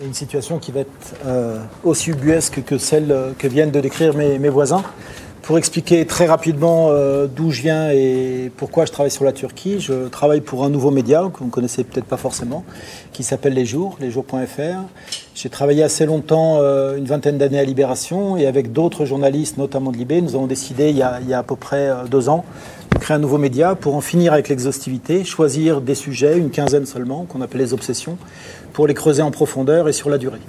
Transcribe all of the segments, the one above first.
Une situation qui va être aussi ubuesque que celle que viennent de décrire mes voisins. Pour expliquer très rapidement d'où je viens et pourquoi je travaille sur la Turquie, je travaille pour un nouveau média que vous ne connaissez peut-être pas forcément, qui s'appelle Les Jours, lesjours.fr. J'ai travaillé assez longtemps, une vingtaine d'années à Libération, et avec d'autres journalistes, notamment de Libé, nous avons décidé il y a à peu près 2 ans de créer un nouveau média pour en finir avec l'exhaustivité, choisir des sujets, une quinzaine seulement, qu'on appelle les obsessions, pour les creuser en profondeur et sur la durée.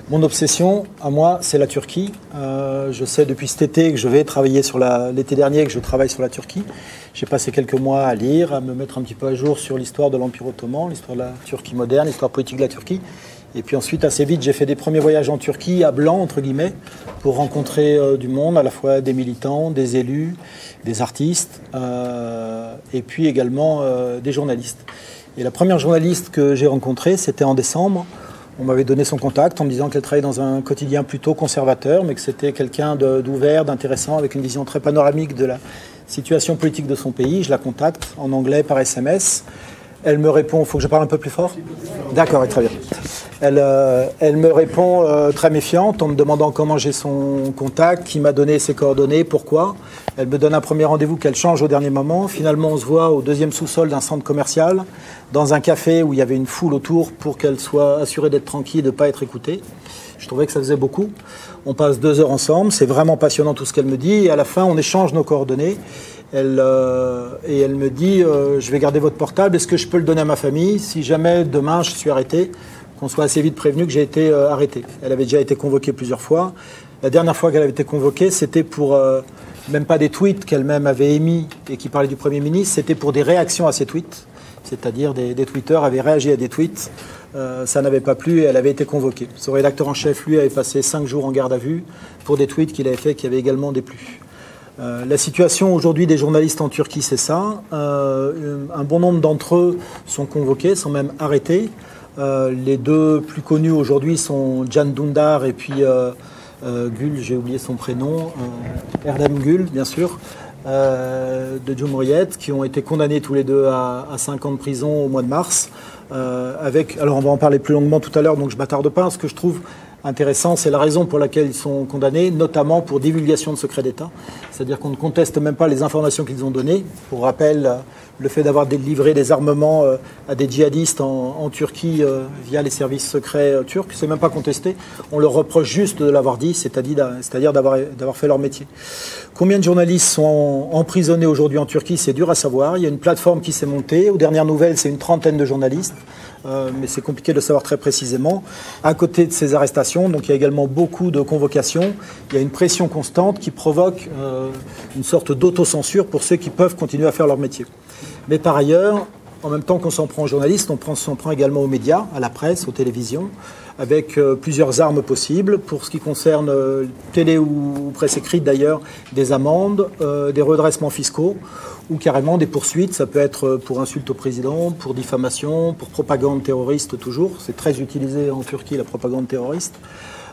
Mon obsession, à moi, c'est la Turquie. Je sais depuis cet été que je vais travailler l'été dernier que je travaille sur la Turquie. J'ai passé quelques mois à lire, à me mettre un petit peu à jour sur l'histoire de l'Empire ottoman, l'histoire de la Turquie moderne, l'histoire politique de la Turquie. Et puis ensuite, assez vite, j'ai fait des premiers voyages en Turquie, à blanc, entre guillemets, pour rencontrer du monde, à la fois des militants, des élus, des artistes, et puis également des journalistes. Et la première journaliste que j'ai rencontrée, c'était en décembre. On m'avait donné son contact en me disant qu'elle travaillait dans un quotidien plutôt conservateur, mais que c'était quelqu'un d'ouvert, d'intéressant, avec une vision très panoramique de la situation politique de son pays. Je la contacte en anglais par SMS. Elle me répond, il faut que je parle un peu plus fort ? D'accord, très bien. Elle me répond très méfiante en me demandant comment j'ai son contact, qui m'a donné ses coordonnées, pourquoi. Elle me donne un premier rendez-vous qu'elle change au dernier moment. Finalement, on se voit au 2e sous-sol d'un centre commercial, dans un café où il y avait une foule autour pour qu'elle soit assurée d'être tranquille, de ne pas être écoutée. Je trouvais que ça faisait beaucoup. On passe 2 heures ensemble, c'est vraiment passionnant tout ce qu'elle me dit. Et à la fin, on échange nos coordonnées. Et elle me dit, je vais garder votre portable, est-ce que je peux le donner à ma famille si jamais demain je suis arrêté, qu'on soit assez vite prévenu que j'ai été arrêté. Elle avait déjà été convoquée plusieurs fois. La dernière fois qu'elle avait été convoquée, c'était pour même pas des tweets qu'elle-même avait émis et qui parlaient du Premier ministre, c'était pour des réactions à ces tweets. C'est-à-dire des tweeters avaient réagi à des tweets, ça n'avait pas plu et elle avait été convoquée. Son rédacteur en chef, lui, avait passé 5 jours en garde à vue pour des tweets qu'il avait faits qui avaient également déplu. La situation aujourd'hui des journalistes en Turquie, c'est ça. Un bon nombre d'entre eux sont convoqués, sont même arrêtés. Les 2 plus connus aujourd'hui sont Can Dündar et puis Gül, j'ai oublié son prénom, Erdem Gül, bien sûr, de Cumhuriyet, qui ont été condamnés tous les 2 à 5 ans de prison au mois de mars. Alors on va en parler plus longuement tout à l'heure, donc je ne m'attarde pas. Ce que je trouve intéressant, c'est la raison pour laquelle ils sont condamnés, notamment pour divulgation de secrets d'État. C'est-à-dire qu'on ne conteste même pas les informations qu'ils ont données. Pour rappel, le fait d'avoir livré des armements à des djihadistes en Turquie via les services secrets turcs, c'est même pas contesté. On leur reproche juste de l'avoir dit, c'est-à-dire d'avoir fait leur métier. Combien de journalistes sont emprisonnés aujourd'hui en Turquie? C'est dur à savoir. Il y a une plateforme qui s'est montée. Aux dernières nouvelles, c'est une trentaine de journalistes. Mais c'est compliqué de savoir très précisément. À côté de ces arrestations, donc il y a également beaucoup de convocations. Il y a une pression constante qui provoque une sorte d'autocensure pour ceux qui peuvent continuer à faire leur métier. Mais par ailleurs, en même temps qu'on s'en prend aux journalistes, on s'en prend également aux médias, à la presse, aux télévisions, avec plusieurs armes possibles. Pour ce qui concerne télé ou presse écrite d'ailleurs, des amendes, des redressements fiscaux, ou carrément des poursuites. Ça peut être pour insulte au président, pour diffamation, pour propagande terroriste toujours. C'est très utilisé en Turquie, la propagande terroriste.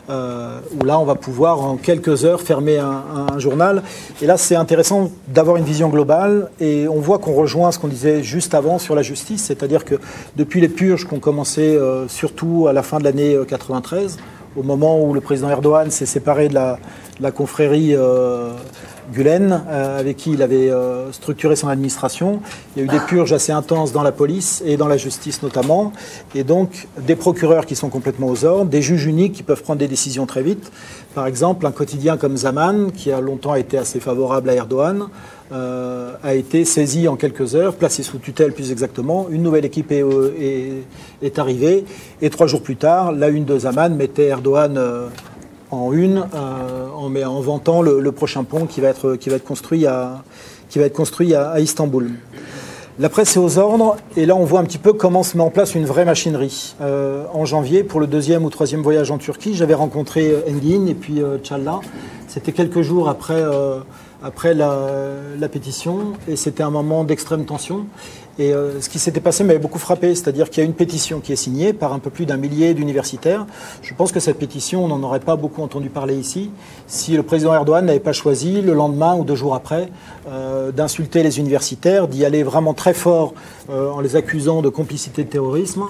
Où là, on va pouvoir en quelques heures fermer un journal. Et là, c'est intéressant d'avoir une vision globale. Et on voit qu'on rejoint ce qu'on disait juste avant sur la justice. C'est-à-dire que depuis les purges qui ont commencé surtout à la fin de l'année 93, au moment où le président Erdogan s'est séparé de la confrérie Gülen, avec qui il avait structuré son administration. Il y a eu des purges assez intenses dans la police et dans la justice notamment. Et donc, des procureurs qui sont complètement aux ordres, des juges uniques qui peuvent prendre des décisions très vite. Par exemple, un quotidien comme Zaman, qui a longtemps été assez favorable à Erdogan, a été saisi en quelques heures, placé sous tutelle plus exactement. Une nouvelle équipe est arrivée. Et 3 jours plus tard, la une de Zaman mettait Erdogan en une, en vantant le prochain pont qui va être construit à Istanbul. La presse est aux ordres, et là on voit un petit peu comment se met en place une vraie machinerie. En janvier, pour le 2e ou 3e voyage en Turquie, j'avais rencontré Engin et puis Çağla. C'était quelques jours après la pétition, et c'était un moment d'extrême tension. Et ce qui s'était passé m'avait beaucoup frappé, c'est-à-dire qu'il y a une pétition qui est signée par un peu plus d'1 millier d'universitaires. Je pense que cette pétition, on n'en aurait pas beaucoup entendu parler ici, si le président Erdogan n'avait pas choisi, le lendemain ou 2 jours après, d'insulter les universitaires, d'y aller vraiment très fort en les accusant de complicité de terrorisme,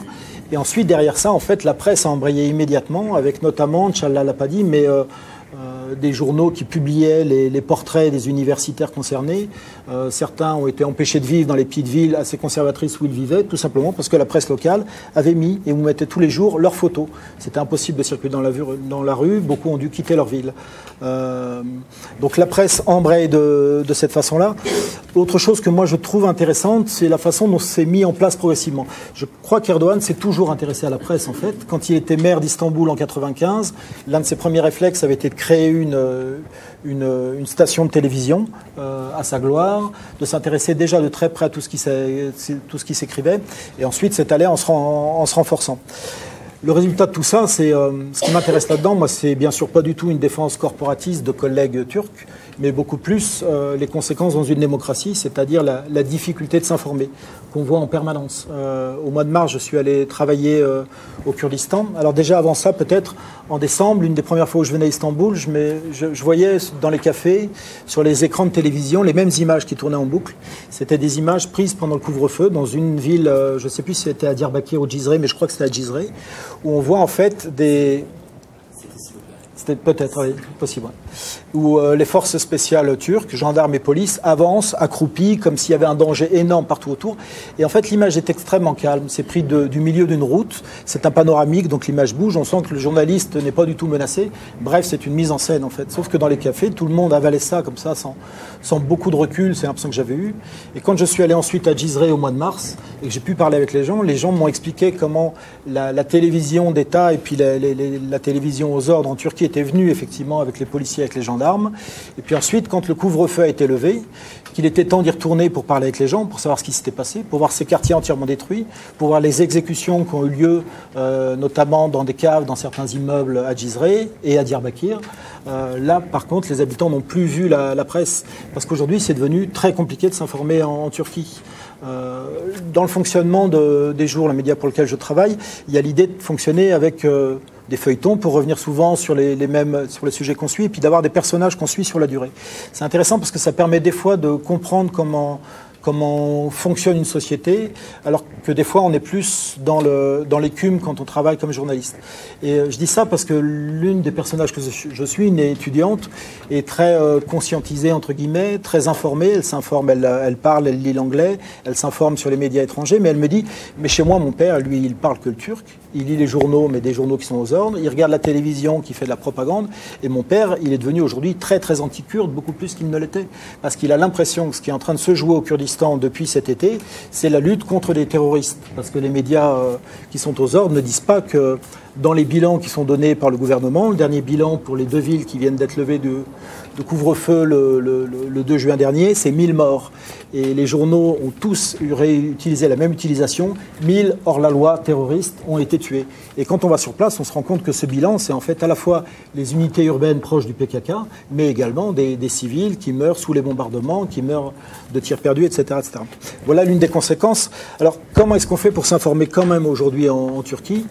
Et ensuite, derrière ça, en fait, la presse a embrayé immédiatement, avec notamment, Inch'Allah l'a pas dit, mais des journaux qui publiaient les portraits des universitaires concernés. Certains ont été empêchés de vivre dans les petites villes assez conservatrices où ils vivaient, tout simplement parce que la presse locale avait mis et vous mettez tous les jours leurs photos. C'était impossible de circuler dans la rue, beaucoup ont dû quitter leur ville. Donc la presse embraye de cette façon-là. Autre chose que moi je trouve intéressante, c'est la façon dont c'est mis en place progressivement. Je crois qu'Erdogan s'est toujours intéressé à la presse, en fait. Quand il était maire d'Istanbul en 1995, l'un de ses premiers réflexes avait été de créer une station de télévision à sa gloire, de s'intéresser déjà de très près à tout ce qui s'écrivait, et ensuite c'est allé en se renforçant. Le résultat de tout ça, c'est ce qui m'intéresse là-dedans, moi, c'est bien sûr pas du tout une défense corporatiste de collègues turcs, mais beaucoup plus les conséquences dans une démocratie, c'est-à-dire la difficulté de s'informer, qu'on voit en permanence. Au mois de mars, je suis allé travailler au Kurdistan. Alors déjà avant ça, peut-être, en décembre, l'une des premières fois où je venais à Istanbul, je voyais dans les cafés, sur les écrans de télévision, les mêmes images qui tournaient en boucle. C'était des images prises pendant le couvre-feu dans une ville, je ne sais plus si c'était à Diyarbakir ou Cizre, mais je crois que c'était à Cizre, où on voit en fait des... C'était peut-être, oui, possible. Ouais. Où les forces spéciales turques, gendarmes et police, avancent accroupis comme s'il y avait un danger énorme partout autour. Et en fait, l'image est extrêmement calme. C'est pris du milieu d'une route. C'est un panoramique, donc l'image bouge. On sent que le journaliste n'est pas du tout menacé. Bref, c'est une mise en scène, en fait. Sauf que dans les cafés, tout le monde avalait ça comme ça, sans beaucoup de recul. C'est l'impression que j'avais eu. Et quand je suis allé ensuite à Cizre au mois de mars, et que j'ai pu parler avec les gens m'ont expliqué comment la télévision d'État et puis la télévision aux ordres en Turquie était venue effectivement avec les policiers, avec les gendarmes. Et puis ensuite, quand le couvre-feu a été levé, qu'il était temps d'y retourner pour parler avec les gens, pour savoir ce qui s'était passé, pour voir ces quartiers entièrement détruits, pour voir les exécutions qui ont eu lieu, notamment dans des caves, dans certains immeubles à Cizre et à Diyarbakir. Là, par contre, les habitants n'ont plus vu la presse, parce qu'aujourd'hui, c'est devenu très compliqué de s'informer en Turquie. Dans le fonctionnement des jours, les médias pour lesquels je travaille, il y a l'idée de fonctionner avec des feuilletons pour revenir souvent sur les sujets qu'on suit et puis d'avoir des personnages qu'on suit sur la durée. C'est intéressant parce que ça permet des fois de comprendre comment fonctionne une société, alors que des fois on est plus dans l'écume quand on travaille comme journaliste. Et je dis ça parce que l'une des personnages que je suis, une étudiante, est très conscientisée, entre guillemets, très informée, elle s'informe, elle parle, elle lit l'anglais, elle s'informe sur les médias étrangers, mais elle me dit, mais chez moi mon père, lui, il parle que le turc, il lit les journaux, mais des journaux qui sont aux ordres, il regarde la télévision qui fait de la propagande, et mon père, il est devenu aujourd'hui très très anti-kurde, beaucoup plus qu'il ne l'était, parce qu'il a l'impression que ce qui est en train de se jouer au Kurdistan depuis cet été, c'est la lutte contre les terroristes. Parce que les médias qui sont aux ordres ne disent pas que dans les bilans qui sont donnés par le gouvernement, le dernier bilan pour les deux villes qui viennent d'être levées de couvre-feu le 2 juin dernier, c'est 1000 morts. Et les journaux ont tous utilisé la même utilisation. 1000 hors-la-loi terroristes ont été tués. Et quand on va sur place, on se rend compte que ce bilan, c'est en fait à la fois les unités urbaines proches du PKK, mais également des civils qui meurent sous les bombardements, qui meurent de tirs perdus, etc., etc. Voilà l'une des conséquences. Alors, comment est-ce qu'on fait pour s'informer quand même aujourd'hui en Turquie ?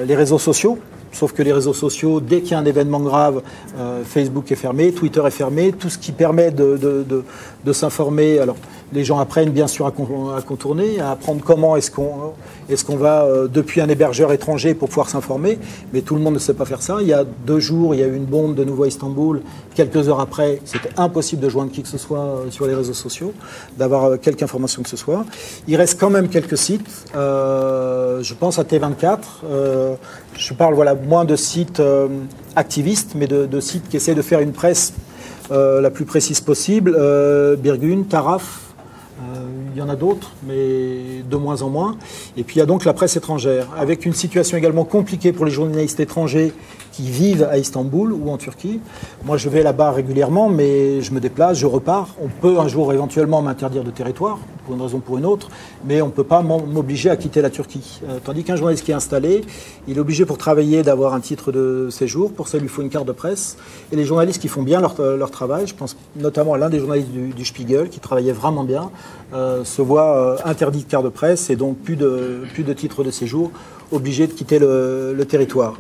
Les réseaux sociaux. Sauf que les réseaux sociaux, dès qu'il y a un événement grave, Facebook est fermé, Twitter est fermé, tout ce qui permet de s'informer. Alors, les gens apprennent bien sûr à contourner, à apprendre comment est-ce qu'on va depuis un hébergeur étranger pour pouvoir s'informer, mais tout le monde ne sait pas faire ça. Il y a 2 jours, il y a eu une bombe de nouveau à Istanbul. Quelques heures après, c'était impossible de joindre qui que ce soit sur les réseaux sociaux, d'avoir quelque information que ce soit. Il reste quand même quelques sites. Je pense à T24. Je parle moins de sites activistes, mais de sites qui essaient de faire une presse la plus précise possible. Birgun, Taraf, il y en a d'autres, mais de moins en moins. Et puis il y a donc la presse étrangère, avec une situation également compliquée pour les journalistes étrangers qui vivent à Istanbul ou en Turquie. Moi, je vais là-bas régulièrement, mais je me déplace, je repars. On peut un jour éventuellement m'interdire de territoire, pour une raison ou pour une autre, mais on ne peut pas m'obliger à quitter la Turquie. Tandis qu'un journaliste qui est installé, il est obligé pour travailler d'avoir un titre de séjour. Pour ça, il lui faut une carte de presse. Et les journalistes qui font bien leur travail, je pense notamment à l'un des journalistes du Spiegel, qui travaillait vraiment bien, se voit interdit de carte de presse et donc plus de titre de séjour, obligé de quitter le territoire.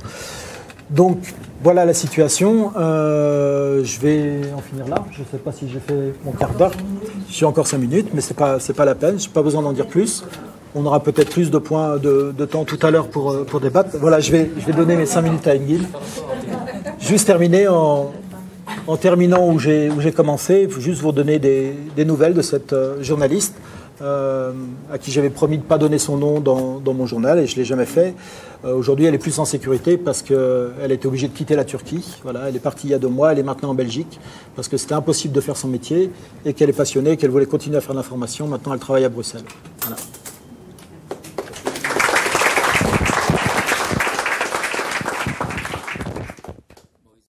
Donc, voilà la situation. Je vais en finir là. Je ne sais pas si j'ai fait mon quart d'heure. J'ai encore 5 minutes, mais c'est pas la peine. Je n'ai pas besoin d'en dire plus. On aura peut-être plus de points de temps tout à l'heure pour débattre. Voilà, je vais donner mes 5 minutes à Engin. Juste terminer en terminant où j'ai commencé, il faut juste vous donner des nouvelles de cette journaliste à qui j'avais promis de ne pas donner son nom dans mon journal et je ne l'ai jamais fait. Aujourd'hui, elle est plus en sécurité parce qu'elle était obligée de quitter la Turquie. Voilà, elle est partie il y a 2 mois, elle est maintenant en Belgique parce que c'était impossible de faire son métier et qu'elle est passionnée, qu'elle voulait continuer à faire de l'information. Maintenant, elle travaille à Bruxelles.